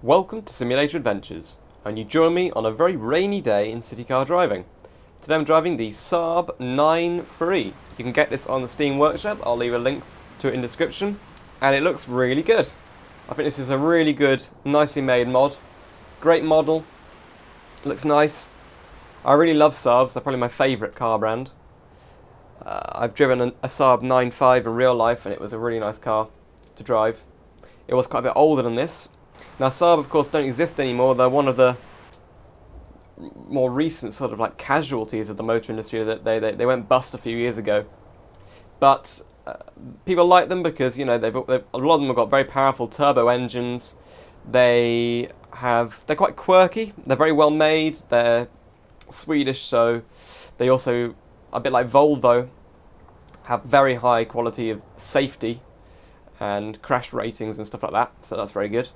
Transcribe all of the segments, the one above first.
Welcome to Simulator Adventures, and you join me on a very rainy day in city car driving. Today I'm driving the Saab 9.3. You can get this on the Steam Workshop, I'll leave a link to it in the description, and it looks really good. I think this is a really good, nicely made mod. Great model, looks nice. I really love Saabs, they're probably my favourite car brand. I've driven a Saab 9.5 in real life, and it was a really nice car to drive. It was quite a bit older than this. Now Saab of course don't exist anymore, they're one of the more recent sort of like casualties of the motor industry. That they went bust a few years ago. But people like them because, you know, a lot of them have got very powerful turbo engines. They're quite quirky, they're very well made, they're Swedish, so they also, a bit like Volvo, have very high quality of safety and crash ratings and stuff like that, so that's very good.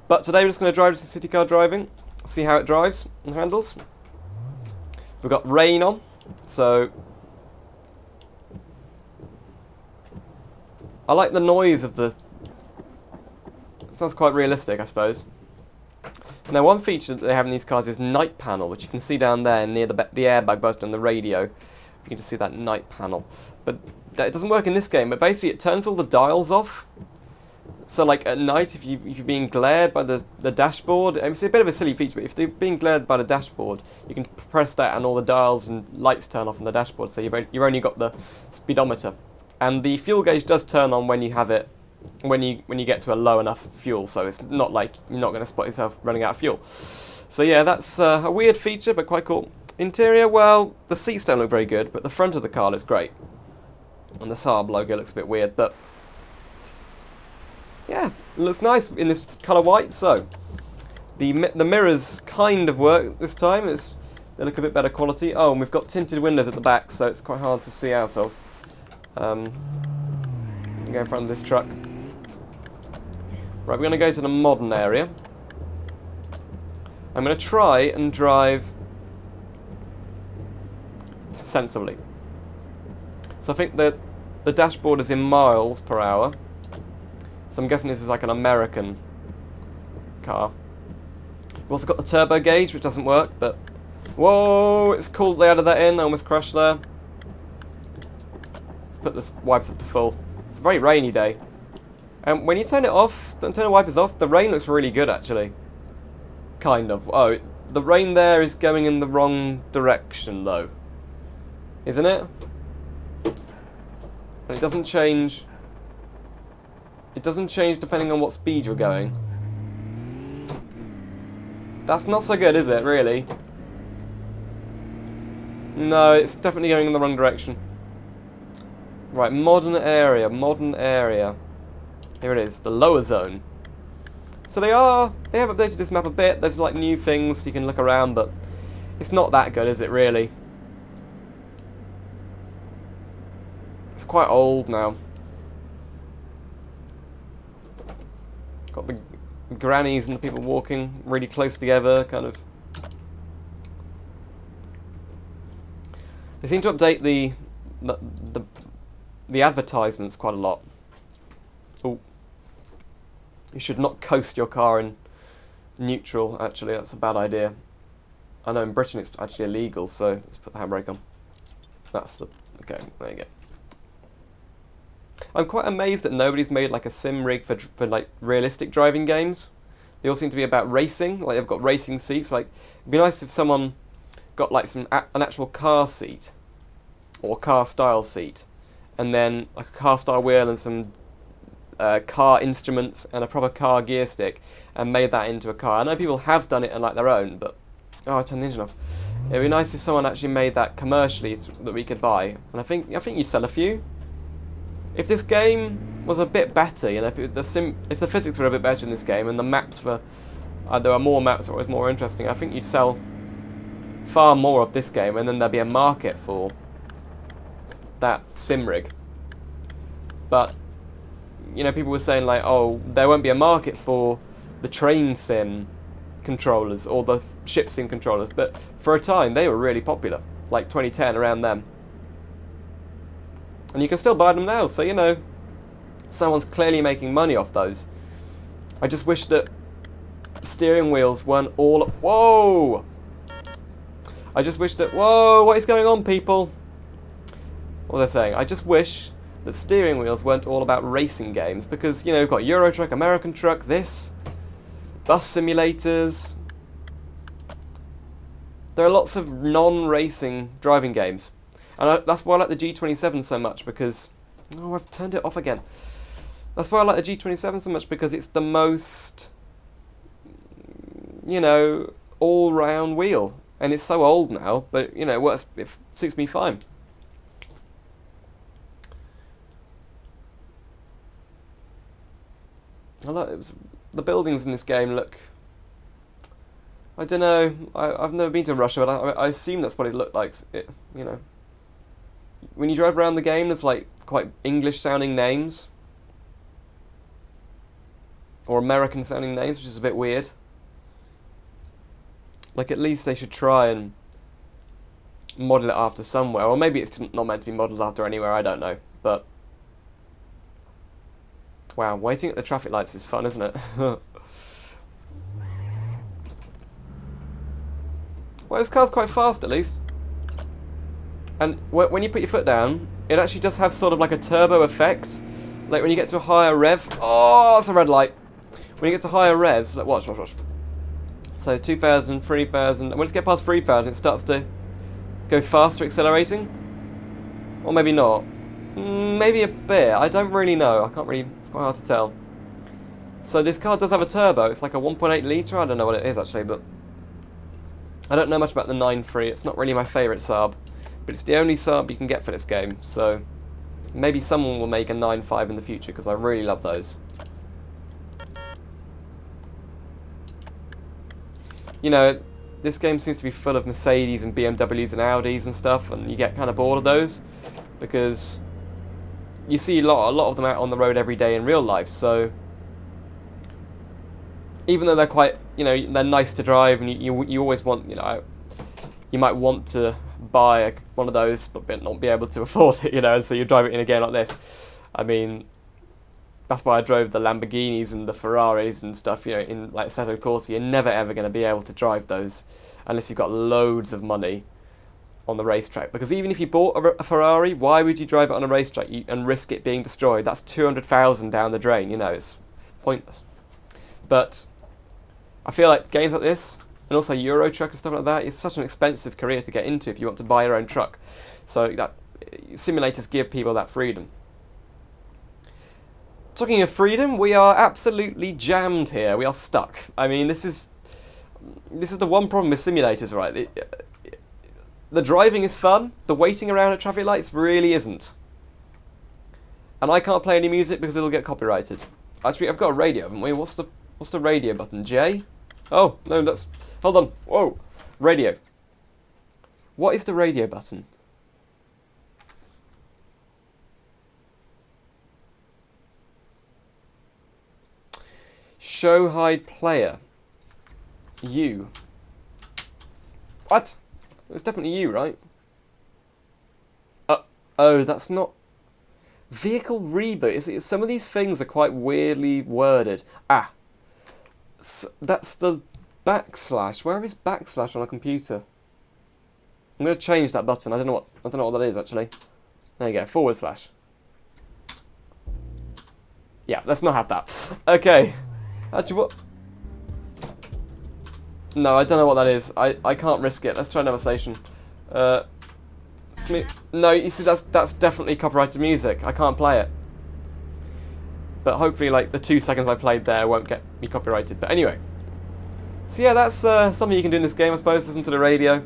But today we're just going to drive some city car driving, see how it drives and handles. We've got rain on, so I like the noise of the... It sounds quite realistic, I suppose. Now one feature that they have in these cars is night panel, which you can see down there near the airbag button on the radio. You can just see that night panel. But it doesn't work in this game, but basically it turns all the dials off. So like at night, if you're being glared by the dashboard, it's a bit of a silly feature, but if they're being glared by the dashboard, you can press that and all the dials and lights turn off on the dashboard, so you've only got the speedometer. And the fuel gauge does turn on when you have it, when you get to a low enough fuel, so it's not like you're not going to spot yourself running out of fuel. So yeah, that's a weird feature, but quite cool. Interior, well, the seats don't look very good, but the front of the car looks great. And the Saab logo looks a bit weird, but yeah, it looks nice in this colour white. So the mirrors kind of work this time. They look a bit better quality. Oh, and we've got tinted windows at the back, so it's quite hard to see out of. Go in front of this truck. Right, we're going to go to the modern area. I'm going to try and drive sensibly. So I think that the dashboard is in miles per hour. So I'm guessing this is like an American car. We've also got the turbo gauge, which doesn't work, but... Whoa, it's cool they added that in. I almost crashed there. Let's put the wipers up to full. It's a very rainy day. And when you turn it off, don't turn the wipers off, the rain looks really good, actually. Kind of. Oh, the rain there is going in the wrong direction, though. Isn't it? And it doesn't change... It doesn't change depending on what speed you're going. That's not so good, is it, really? No, it's definitely going in the wrong direction. Right, modern area, modern area. Here it is, the lower zone. So they have updated this map a bit. There's like new things you can look around, but it's not that good, is it, really? It's quite old now. Got the grannies and the people walking really close together, kind of. They seem to update the advertisements quite a lot. Oh, you should not coast your car in neutral. Actually, that's a bad idea. I know in Britain it's actually illegal, so let's put the handbrake on. That's the okay. There you go. I'm quite amazed that nobody's made like a sim rig for like realistic driving games. They all seem to be about racing, like they've got racing seats. Like it'd be nice if someone got like an actual car seat or car style seat, and then like a car style wheel and some car instruments and a proper car gear stick, and made that into a car. I know people have done it on like their own, but oh, I turned the engine off. It'd be nice if someone actually made that commercially that we could buy, and I think you'd sell a few. If this game was a bit better, you know, if the physics were a bit better in this game and the maps were, there were more maps that was more interesting, I think you'd sell far more of this game, and then there'd be a market for that sim rig. But you know, people were saying like, oh, there won't be a market for the train sim controllers or the ship sim controllers, but for a time they were really popular, like 2010, around them. And you can still buy them now, so you know, someone's clearly making money off those. I just wish that steering wheels weren't all... Whoa! I just wish that... Whoa! What is going on, people? What they're saying? I just wish that steering wheels weren't all about racing games, because, you know, we've got Euro Truck, American Truck, this, bus simulators. There are lots of non-racing driving games. And that's why I like the G27 so much, because... Oh, I've turned it off again. That's why I like the G27 so much, because it's the most, you know, all-round wheel. And it's so old now, but, you know, it suits me fine. I like it. The buildings in this game look... I don't know. I've never been to Russia, but I assume that's what it looked like. You know, when you drive around the game, there's like quite English-sounding names or American-sounding names, which is a bit weird. Like, at least they should try and model it after somewhere, or maybe it's not meant to be modelled after anywhere. I don't know, but wow, waiting at the traffic lights is fun, isn't it? Well, this car's quite fast, at least. And when you put your foot down, it actually does have sort of like a turbo effect. Like when you get to a higher rev... Oh, that's a red light. When you get to higher revs... Like, watch. So 2,000, 3,000... And when it's get past 3,000, it starts to go faster accelerating. Or maybe not. Maybe a bit. I don't really know. I can't really... It's quite hard to tell. So this car does have a turbo. It's like a 1.8 litre. I don't know what it is, actually, but... I don't know much about the 9.3, it's not really my favourite Saab, but it's the only Saab you can get for this game, so maybe someone will make a 9.5 in the future, because I really love those. You know, this game seems to be full of Mercedes and BMWs and Audis and stuff, and you get kind of bored of those, because you see a lot of them out on the road every day in real life, so... Even though they're quite, you know, they're nice to drive, and you always want, you know, you might want to buy one of those, but not be able to afford it, you know, and so you drive it in a game like this. I mean, that's why I drove the Lamborghinis and the Ferraris and stuff, you know, in like Assetto Corsa. You're never ever going to be able to drive those unless you've got loads of money on the racetrack. Because even if you bought a Ferrari, why would you drive it on a racetrack and risk it being destroyed? That's 200,000 down the drain, you know, it's pointless. But I feel like games like this, and also Euro Truck and stuff like that, it's such an expensive career to get into if you want to buy your own truck. So that simulators give people that freedom. Talking of freedom, we are absolutely jammed here. We are stuck. I mean, this is the one problem with simulators, right? The driving is fun. The waiting around at traffic lights really isn't. And I can't play any music because it'll get copyrighted. Actually, I've got a radio, haven't we? What's the radio button? J? Oh, no, that's... Hold on. Whoa. Radio. What is the radio button? Show hide player. U. What? It's definitely you, right? Oh, that's not... Vehicle reboot. Some of these things are quite weirdly worded. Ah. That's the backslash. Where is backslash on a computer? I'm going to change that button. I don't know what that is actually. There you go. Forward slash. Yeah, let's not have that. Okay. Actually, what? No, I don't know what that is. I can't risk it. Let's try another station. No, you see, that's definitely copyrighted music. I can't play it. But hopefully, like, the 2 seconds I played there won't get me copyrighted. But anyway. So yeah, that's something you can do in this game, I suppose. Listen to the radio.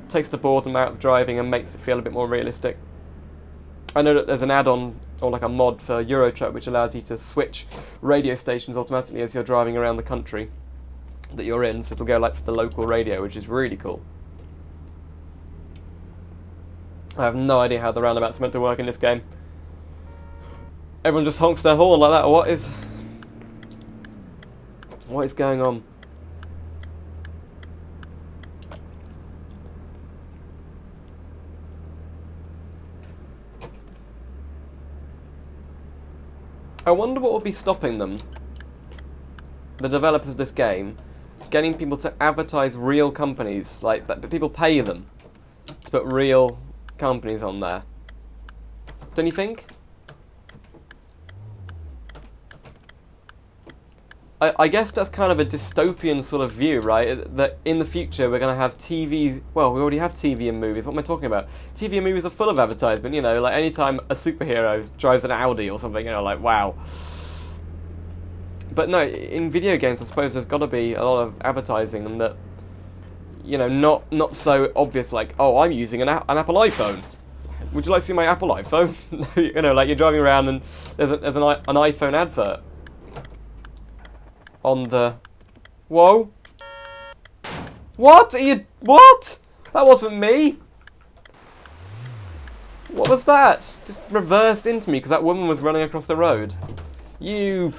Takes the boredom out of driving and makes it feel a bit more realistic. I know that there's an add-on, or like a mod for Euro Truck, which allows you to switch radio stations automatically as you're driving around the country that you're in. So it'll go like for the local radio, which is really cool. I have no idea how the roundabout's meant to work in this game. Everyone just honks their horn like that, or what is going on? I wonder what will be stopping them the developers of this game, getting people to advertise real companies, like that people pay them to put real companies on there. Don't you think? I guess that's kind of a dystopian sort of view, right? That in the future we're going to have TVs. Well, we already have TV and movies. What am I talking about? TV and movies are full of advertisement. You know, like anytime a superhero drives an Audi or something, you know, like wow. But no, in video games, I suppose there's got to be a lot of advertising, and that, you know, not so obvious. Like, oh, I'm using an Apple iPhone. Would you like to see my Apple iPhone? You know, like you're driving around and there's an iPhone advert on the... Whoa. What? Are you... What? That wasn't me. What was that? Just reversed into me because that woman was running across the road. You've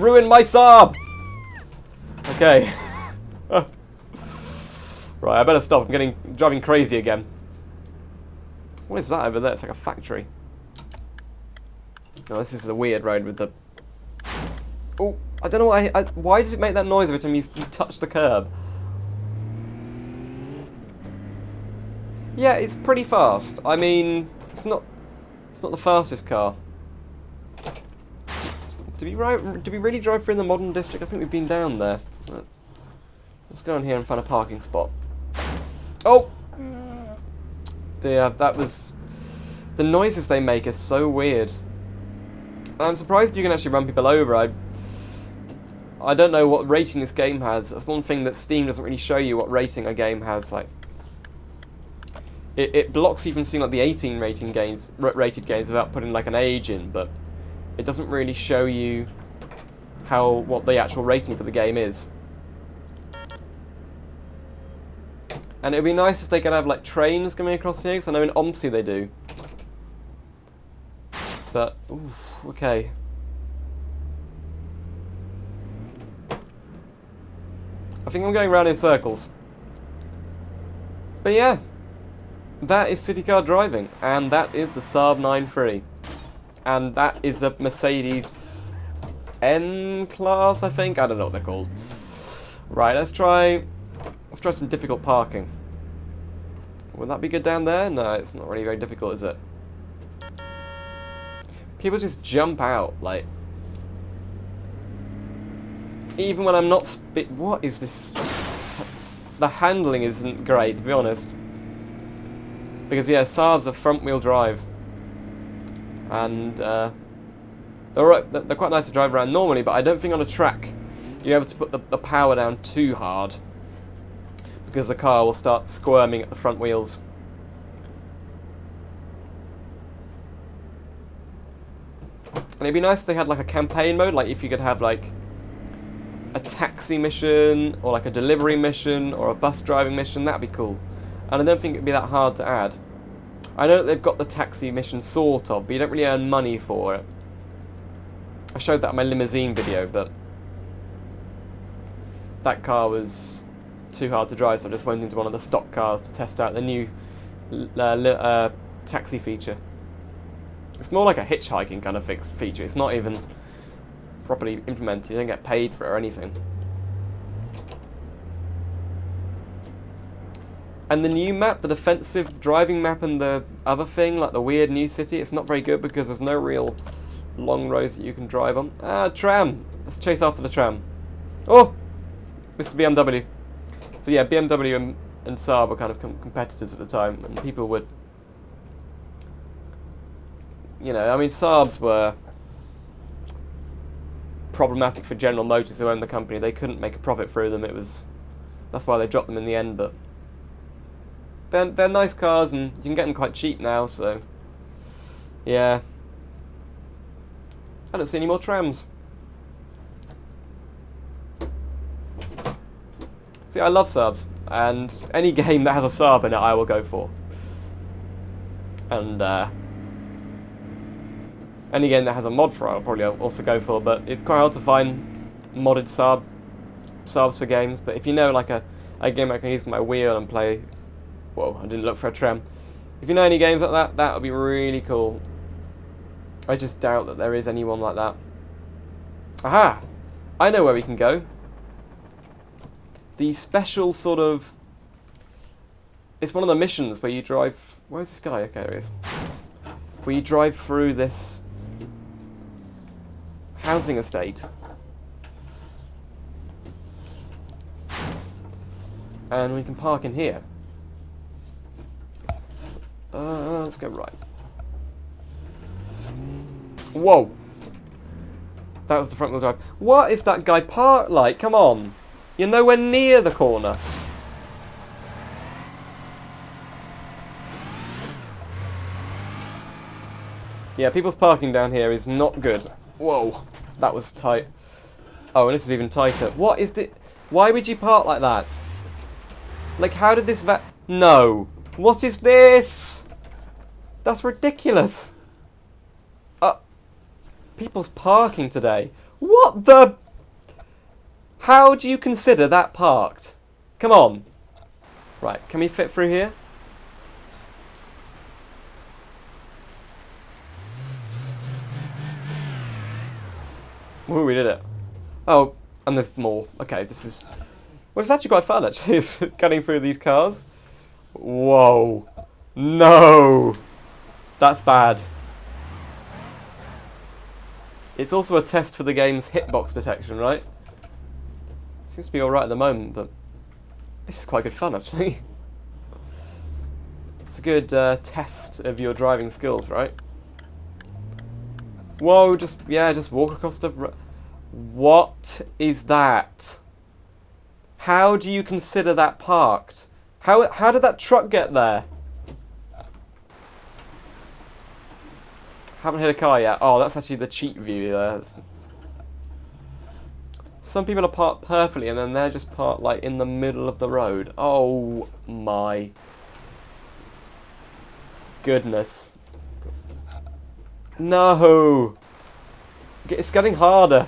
ruined my Saab. Okay. Right, I better stop. I'm driving crazy again. What is that over there? It's like a factory. Oh, this is a weird road with the... Oh, I don't know why. Why does it make that noise every time you touch the curb? Yeah, it's pretty fast. I mean, it's not the fastest car. Do we really drive through the modern district? I think we've been down there. Let's go in here and find a parking spot. Oh! That was... The noises they make are so weird. I'm surprised you can actually run people over. I don't know what rating this game has. That's one thing that Steam doesn't really show you, what rating a game has. Like, it blocks you from seeing like the 18 rated games without putting like an age in, but it doesn't really show you what the actual rating for the game is. And it would be nice if they could have like trains coming across here, because I know in OMSI they do. But, oof, okay. I think I'm going around in circles. But yeah, that is city car driving, and that is the Saab 9-3. And that is a Mercedes N-Class, I think? I don't know what they're called. Right, let's try some difficult parking. Would that be good down there? No, it's not really very difficult, is it? People just jump out, like... Even when I'm not what is this? The handling isn't great, to be honest. Because, yeah, Saabs are front-wheel drive. And, they're quite nice to drive around normally, but I don't think on a track you're able to put the power down too hard, because the car will start squirming at the front wheels. And it'd be nice if they had like a campaign mode, like if you could have like a taxi mission, or like a delivery mission, or a bus driving mission. That'd be cool. And I don't think it'd be that hard to add. I know that they've got the taxi mission sort of, but you don't really earn money for it. I showed that in my limousine video, but that car was too hard to drive, so I just went into one of the stock cars to test out the new taxi feature. It's more like a hitchhiking kind of feature. It's not even properly implemented. You don't get paid for it or anything. And the new map, the defensive driving map, and the other thing, like the weird new city, it's not very good because there's no real long roads that you can drive on. Ah, tram! Let's chase after the tram. Oh! Mr. BMW. So yeah, BMW and Saab were kind of competitors at the time, and people would... You know, I mean, Saabs were problematic for General Motors, who owned the company. They couldn't make a profit through them. That's why they dropped them in the end, but... They're nice cars, and you can get them quite cheap now, so... Yeah. I don't see any more trams. See, I love Saabs, and any game that has a Saab in it, I will go for. And, any game that has a mod for it, I'll probably also go for, but it's quite hard to find modded Saabs for games. But if you know, like, a game I can use my wheel and play... Whoa, I didn't look for a tram. If you know any games like that, that would be really cool. I just doubt that there is anyone like that. Aha! I know where we can go. The special sort of... It's one of the missions where you drive... Where's this guy? Okay, there he is. Where you drive through this housing estate. And we can park in here. Let's go right. Whoa! That was the front wheel drive. What is that guy parked like? Come on! You're nowhere near the corner. Yeah, people's parking down here is not good. Whoa, that was tight. Oh, and this is even tighter. What is it? Why would you park like that? Like, how did this No! What is this? That's ridiculous. People's parking today. What the... How do you consider that parked? Come on. Right, can we fit through here? Ooh, we did it. Oh, and there's more. Okay, this is... Well, it's actually quite fun, actually, is cutting through these cars. Whoa. No! That's bad. It's also a test for the game's hitbox detection, right? Seems to be alright at the moment, but this is quite good fun, actually. It's a good test of your driving skills, right? Whoa, just walk across the... What is that? How do you consider that parked? How did that truck get there? Haven't hit a car yet. Oh, that's actually the cheat view there. Some people are parked perfectly and then they're just parked like in the middle of the road. Oh my goodness. No! It's getting harder.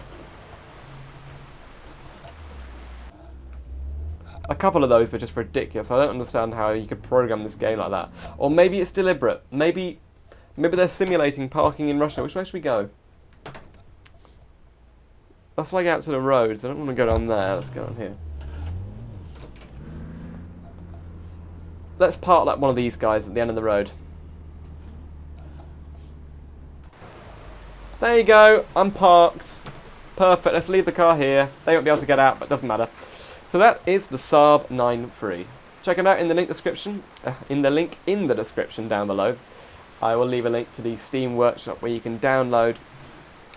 A couple of those were just ridiculous. I don't understand how you could program this game like that. Or maybe it's deliberate. Maybe they're simulating parking in Russia. Which way should we go? That's like out to the roads. I don't want to go down there. Let's go down here. Let's park like one of these guys at the end of the road. There you go. I'm parked. Perfect. Let's leave the car here. They won't be able to get out, but it doesn't matter. So that is the Saab 9-3. Check it out in the link description. In the description down below. I will leave a link to the Steam Workshop where you can download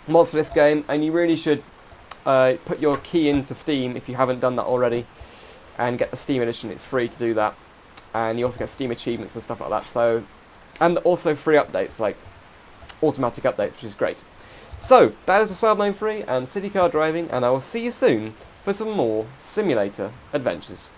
mods for this game, and you really should put your key into Steam if you haven't done that already, and get the Steam edition. It's free to do that, and you also get Steam achievements and stuff like that. So, and also free updates like automatic updates, which is great. So that is the Saab 9-3 and city car driving, and I will see you soon for some more simulator adventures.